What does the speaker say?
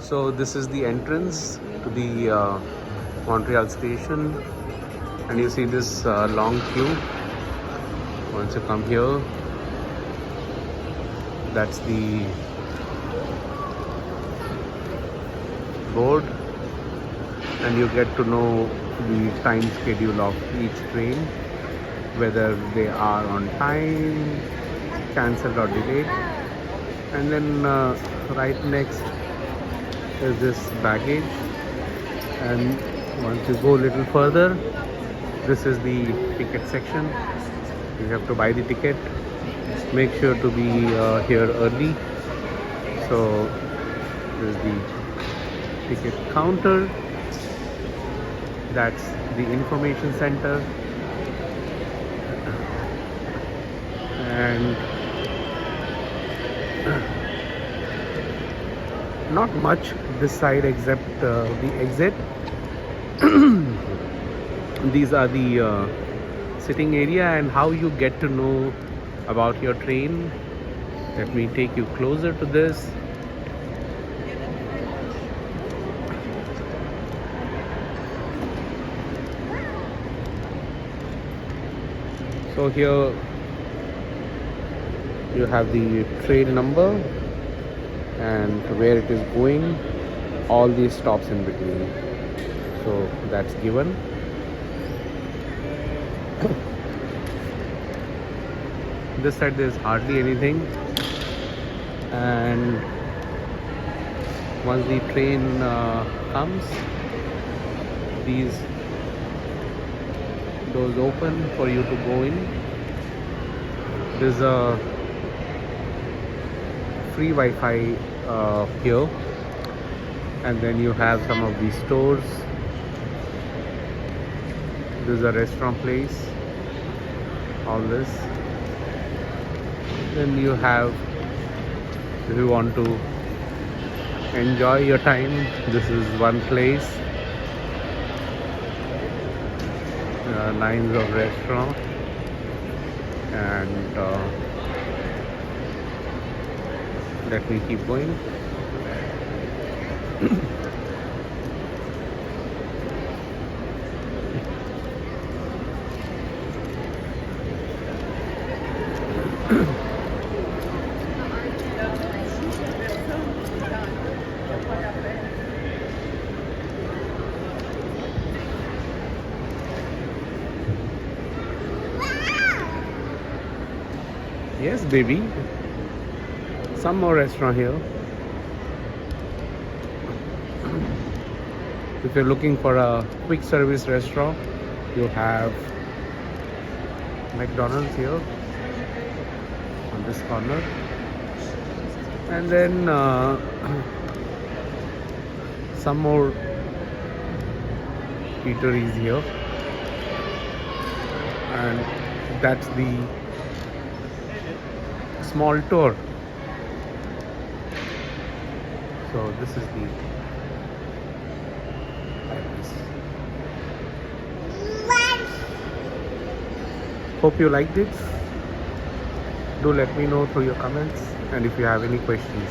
So this is the entrance to the Montreal Station, and you see this long queue. Once you come here, that's the board, and you get to know the time schedule of each train, whether they are on time, cancelled or delayed. And then right next is this baggage, and once you go a little further, this is the ticket section. You have to buy the ticket. Make sure to be here early. So this is the ticket counter. That's the information center, and not much this side except the exit. These are the sitting area, and how you get to know about your train. Let me take you closer to this. So here you have the train number and where it is going, all these stops in between. So that's given. This side there's hardly anything, and once the train comes, these doors open for you to go in. There's a free Wi-Fi here, and then you have some of these stores. There's a restaurant place, all this. Then you have, if you want to enjoy your time, this is one place. Lines of restaurants, and let me keep going. Yes, baby. Some more restaurant here. If you're looking for a quick service restaurant, you have McDonald's here on this corner, and then some more eateries here, and that's the small tour. So this is the hope you liked it. Do let me know through your comments, and if you have any questions.